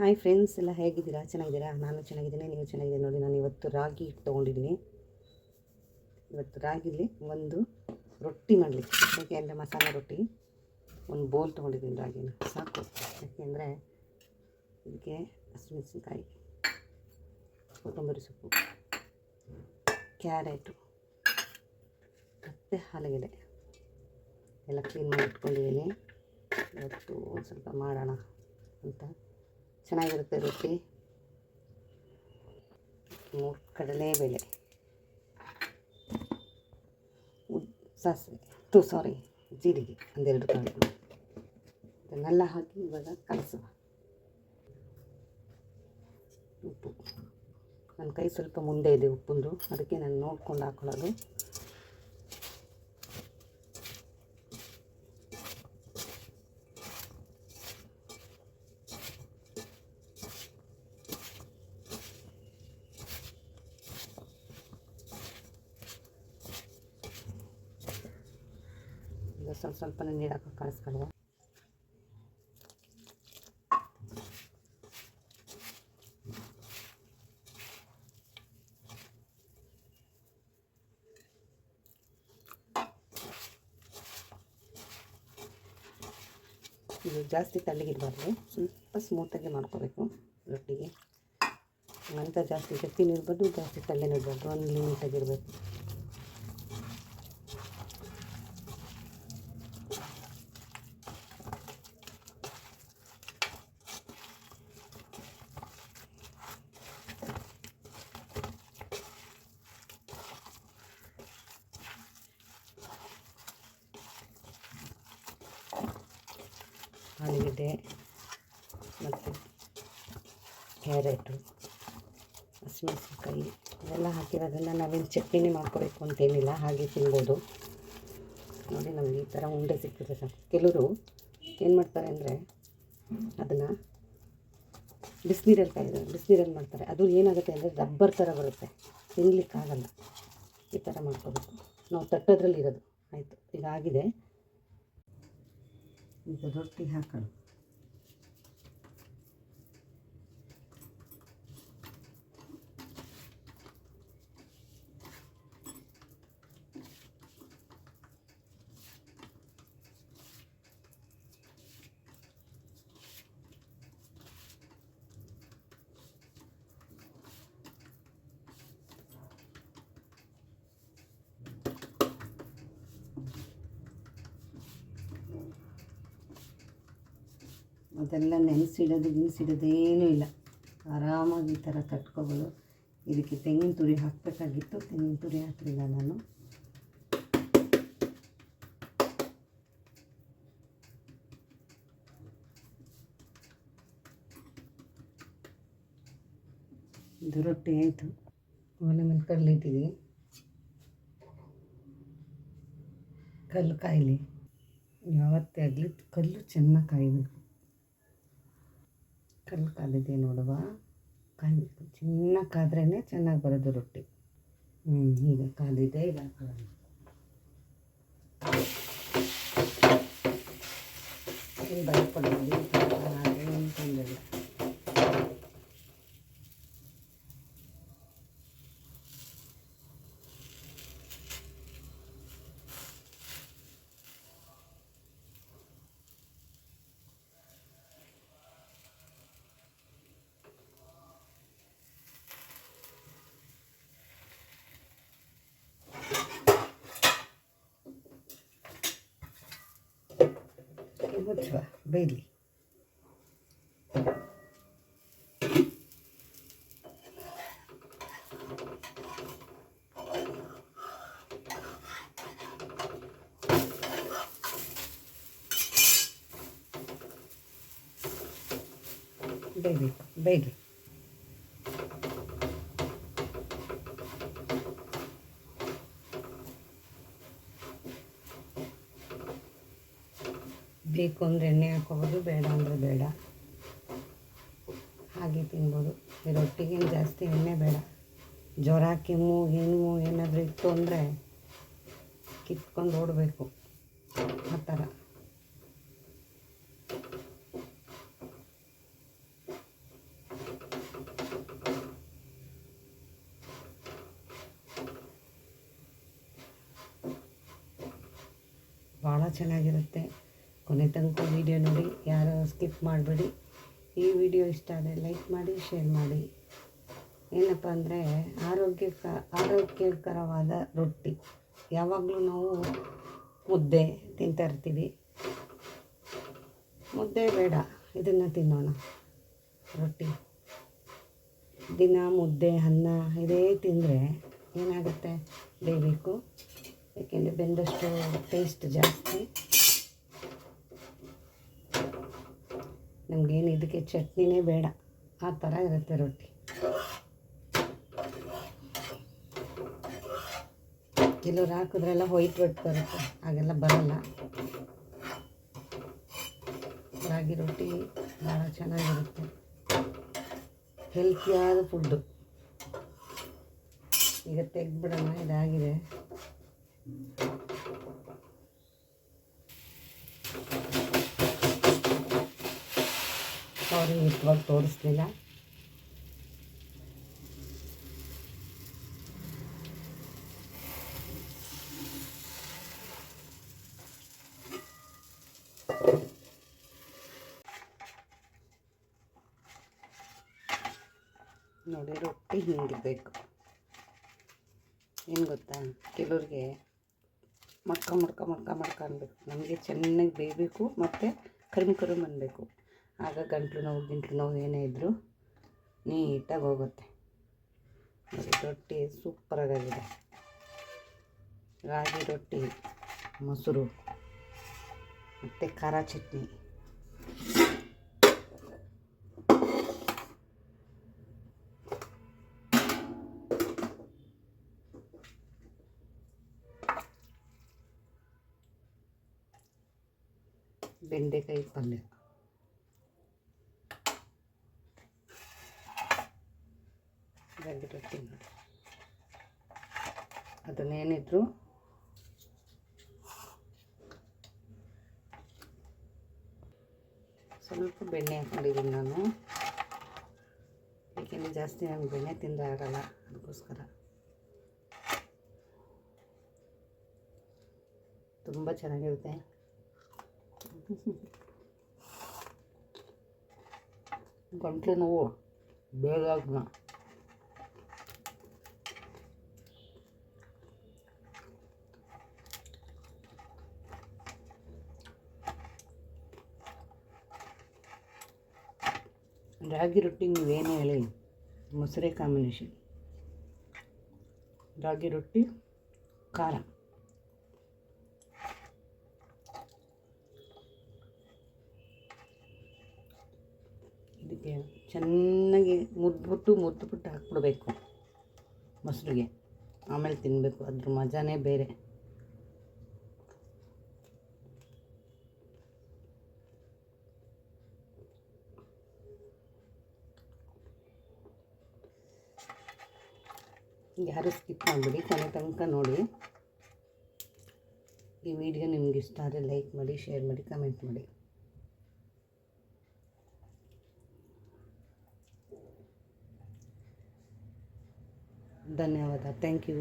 Hi friends, ಎಲ್ಲ ಹೇಗಿದ್ದೀರಾ? ಚೆನ್ನಾಗಿದ್ದೀರಾ? ನಾನು ಚೆನ್ನಾಗಿದ್ದೀನಿ, ನೀವು ಚೆನ್ನಾಗಿದ್ದೀನಿ ನೋಡಿ. ನಾನು ಇವತ್ತು ರಾಗಿ ಹಿಟ್ಟು ತೊಗೊಂಡಿದ್ದೀನಿ. ಇವತ್ತು ರಾಗಿಲಿ ಒಂದು ರೊಟ್ಟಿ ಮಾಡಲಿಕ್ಕೆ, ಯಾಕೆ ಅಂದರೆ ಮಸಾಲೆ ರೊಟ್ಟಿ. ಒಂದು ಬೋಲ್ ತೊಗೊಂಡಿದ್ದೀನಿ ರಾಗಿನ, ಸಾಕು. ಯಾಕೆಂದರೆ ಇದಕ್ಕೆ ಹಸಿಮೆಣಸಿನ್ಕಾಯಿ, ಕೊತ್ತಂಬರಿ ಸೊಪ್ಪು, ಕ್ಯಾರೆಟು ಮತ್ತು ಆಲೂಗೆಡ್ಡೆ ಎಲ್ಲ ಕ್ಲೀನ್ ಮಾಡಿ ಇಟ್ಕೊಂಡಿದ್ದೀನಿ. ಇವತ್ತು ಒಂದು ಸ್ವಲ್ಪ ಮಾಡೋಣ ಅಂತ. ಚೆನ್ನಾಗಿರುತ್ತೆ ರೊಟ್ಟಿ. 3 ಕಡಲೆಬೇಳೆ, ಸಾಸಿವೆ, ಜೀರಿಗೆ ಒಂದೆರಡು ಕಾಳು, ಇದನ್ನೆಲ್ಲ ಹಾಕಿ ಇವಾಗ ಕಲಸುವ. ಉಪ್ಪು, ನನ್ನ ಕೈ ಸ್ವಲ್ಪ ಮುಂದೆ ಇದೆ ಉಪ್ಪುಂದು, ಅದಕ್ಕೆ ನಾನು ನೋಡ್ಕೊಂಡು ಹಾಕೊಳ್ಳೋದು. ಸ್ವಲ್ಪ ನೀರು ಹಾಕಿ ಕಳಿಸ್ಕೊಳ್ಳುವ. ಇದು ಜಾಸ್ತಿ ತಳ್ಳಿಗಿಡಬಾರ್ದು, ಸ್ವಲ್ಪ ಸ್ಮೂತಾಗಿ ಮಾಡ್ಕೋಬೇಕು ರೊಟ್ಟಿಗೆ. ಅಂತ ಜಾಸ್ತಿ ಗಟ್ಟಿನೂ ಇರ್ಬಾರ್ದು, ಜಾಸ್ತಿ ತಳ್ಳಿನೂ ಇರಬಾರ್ದು, ಒಂದು ಲಿಮಿಟಾಗಿರಬೇಕು. ಆಲೂಗೆಡ್ಡೆ ಮತ್ತು ಕ್ಯಾರೆಟು, ಹಸಿಮೆಣಸಿನ್ಕಾಯಿ ಇವೆಲ್ಲ ಹಾಕಿರೋದನ್ನು ನಾವೇನು ಚಟ್ನಿ ಮಾಡ್ಕೋಬೇಕು ಅಂತೇನಿಲ್ಲ, ಹಾಗೆ ತಿನ್ಬೋದು ನೋಡಿ. ನಮಗೆ ಈ ಥರ ಉಂಡೆ ಸಿಗ್ತದೆ ಸಾಕು. ಕೆಲವರು ಏನು ಮಾಡ್ತಾರೆ ಅಂದರೆ ಅದನ್ನು ಬಿಸಿನೀರಲ್ಲಿ ಮಾಡ್ತಾರೆ. ಅದು ಏನಾಗುತ್ತೆ ಅಂದರೆ ರಬ್ಬರ್ ಥರ ಬರುತ್ತೆ, ತಿನ್ನಲಿಕ್ಕಾಗಲ್ಲ. ಈ ಥರ ಮಾಡ್ಕೋಬೇಕು ನಾವು. ತಟ್ಟೋದ್ರಲ್ಲಿ ಇರೋದು ಆಯಿತು. ಈಗ ಆಗಿದೆ, ಈಗ ರೊಟ್ಟಿ ಹಾಕೋಣ. ಅದೆಲ್ಲ ನೆನೆಸಿಡೋದೇನೂ ಇಲ್ಲ, ಆರಾಮಾಗಿ ಈ ಥರ ತಟ್ಕೋಬೋದು. ಇದಕ್ಕೆ ತೆಂಗಿನ ತುರಿ ಹಾಕಬೇಕಾಗಿತ್ತು, ತೆಂಗಿನ ತುರಿ ಹಾಕಲಿಲ್ಲ ನಾನು. ಇದು ರೊಟ್ಟಿ ಆಯಿತು. ಒಲೆ ಮೇಲೆ ಕಲ್ಲು ಇಟ್ಟಿದ್ದೀನಿ, ಕಲ್ಲು ಕಾಯಲಿ. ಯಾವತ್ತೇ ಆಗಲಿ ಕಲ್ಲು ಚೆನ್ನಾಗಿ ಕಾಯಬೇಕು. ಕಲ್ಲು ಕಾಲಿದೆ ನೋಡುವ, ಕಾಯಬೇಕು. ಚೆನ್ನಾಗಿ ಕಾದ್ರೇ ಚೆನ್ನಾಗಿ ಬರೋದು ರೊಟ್ಟಿ. ಈಗ ಕಾಲಿದೆ, ಈಗ ಹಾಕೋಣ. ಏನು ಭಯಪಡೋದು, ಏನು ತೊಂದರೆ. ಮುಚ್ಚುವ, ಬೇಯಲಿ. ಬೇಯಲಿ. ಬೇಕು ಅಂದರೆ ಎಣ್ಣೆ ಹಾಕ್ಕೋಬೋದು, ಬೇಡ ಅಂದರೆ ಬೇಡ, ಹಾಗೆ ತಿನ್ಬೋದು. ಈ ರೊಟ್ಟಿಗೆ ಜಾಸ್ತಿ ಎಣ್ಣೆ ಬೇಡ. ಜ್ವರ, ಕೆಮ್ಮು, ಏನಾದರೂ ಇತ್ತು ಅಂದರೆ ಕಿತ್ಕೊಂಡು ಓಡಬೇಕು, ಆ ಥರ. ಚೆನ್ನಾಗಿರುತ್ತೆ. ಕೊನೆ ತನಕ ವೀಡಿಯೋ ನೋಡಿ, ಯಾರು ಸ್ಕಿಪ್ ಮಾಡಬೇಡಿ. ಈ ವಿಡಿಯೋ ಇಷ್ಟ ಆದರೆ ಲೈಕ್ ಮಾಡಿ, ಶೇರ್ ಮಾಡಿ. ಏನಪ್ಪ ಅಂದರೆ ಆರೋಗ್ಯಕರವಾದ ರೊಟ್ಟಿ. ಯಾವಾಗಲೂ ನಾವು ಮುದ್ದೆ ತಿಂತಾಯಿರ್ತೀವಿ. ಮುದ್ದೆ ಬೇಡ, ಇದನ್ನು ತಿನ್ನೋಣ. ರೊಟ್ಟಿ ದಿನ ಮುದ್ದೆ ಅನ್ನ ಇದೇ ತಿಂದರೆ ಏನಾಗುತ್ತೆ, ಬೇಯಬೇಕು. ಏಕೆಂದರೆ ಬೆಂದಷ್ಟು ಟೇಸ್ಟ್ ಜಾಸ್ತಿ. ನಮಗೇನು ಇದಕ್ಕೆ ಚಟ್ನಿನೇ ಬೇಡ, ಆ ಥರ ಇರುತ್ತೆ ರೊಟ್ಟಿ. ಕೆಲವ್ರು ಹಾಕಿದ್ರೆಲ್ಲ ವೈಟ್ ಬರುತ್ತೆ, ಹಾಗೆಲ್ಲ ಬರಲ್ಲ. ರಾಗಿ ರೊಟ್ಟಿ ಭಾಳ ಚೆನ್ನಾಗಿರುತ್ತೆ, ಹೆಲ್ತಿಯಾದ ಫುಡ್ಡು. ಈಗ ತೆಗೆದ್ಬಿಡೋಣ, ಇದಾಗಿದೆ. ಅವ್ರಿಗೆ ಇವಾಗ ತೋರಿಸ್ಲಿಲ್ಲ. ನೋಡಿ, ರೊಟ್ಟಿ ಹಿಂಗಿರಬೇಕು. ಏನು ಗೊತ್ತಾ, ಕೆಲವ್ರಿಗೆ ಮಡ್ಕ ಅನ್ಬೇಕು. ನಮಗೆ ಚೆನ್ನಾಗಿ ಬೇಯಬೇಕು ಮತ್ತು ಕರಿಮ್ ಅನ್ನಬೇಕು. ಆಗ ಗಂಟ್ಲು ನೋವು ಏನೇ ಇದ್ದರೂ ನೀಟಾಗಿ ಹೋಗುತ್ತೆ. ನೋಡಿ, ರೊಟ್ಟಿ ಸೂಪರಾಗಿದೆ. ರಾಗಿ ರೊಟ್ಟಿ, ಮೊಸರು ಮತ್ತು ಖಾರ ಚಟ್ನಿ. ಬೆಂಡೆಕಾಯಿ ಪಲ್ಯ. ರಾಗಿ ರೊಟ್ಟಿ ನೋಡಿ, ಅದನ್ನೇನಿದ್ರು ಸ್ವಲ್ಪ ಬೆಣ್ಣೆ ಹಾಕೊಂಡಿದ್ದೀನಿ ನಾನು. ಏಕೆಂದರೆ ಜಾಸ್ತಿ ನಾನು ಬೆಣ್ಣೆ ತಿಂದರೆ ಆಗಲ್ಲ, ಅದಕ್ಕೋಸ್ಕರ. ತುಂಬ ಚೆನ್ನಾಗಿರುತ್ತೆ. ಗಂಟಲು ನೋವು ಬೇಗ ರಾಗಿ ರೊಟ್ಟಿ ನೀವೇನೇ ಹೇಳಿ, ಮೊಸರೆ ಕಾಂಬಿನೇಷನ್. ರಾಗಿ ರೊಟ್ಟಿ ಖಾರ. ಇದಕ್ಕೆ ಚೆನ್ನಾಗಿ ಮುದ್ದುಬಿಟ್ಟು ಹಾಕ್ಬಿಡ್ಬೇಕು ಮೊಸರಿಗೆ. ಆಮೇಲೆ ತಿನ್ನಬೇಕು, ಅದ್ರ ಮಜಾನೇ ಬೇರೆ. ಯಾರು ಸ್ಕಿಪ್ ಮಾಡಿಬಿಡಿ, ಕೊನೆ ತನಕ ನೋಡಿ. ಈ ವಿಡಿಯೋ ನಿಮ್ಗೆ ಇಷ್ಟ ಆದರೆ ಲೈಕ್ ಮಾಡಿ, ಶೇರ್ ಮಾಡಿ, ಕಮೆಂಟ್ ಮಾಡಿ. ಧನ್ಯವಾದ. Thank you.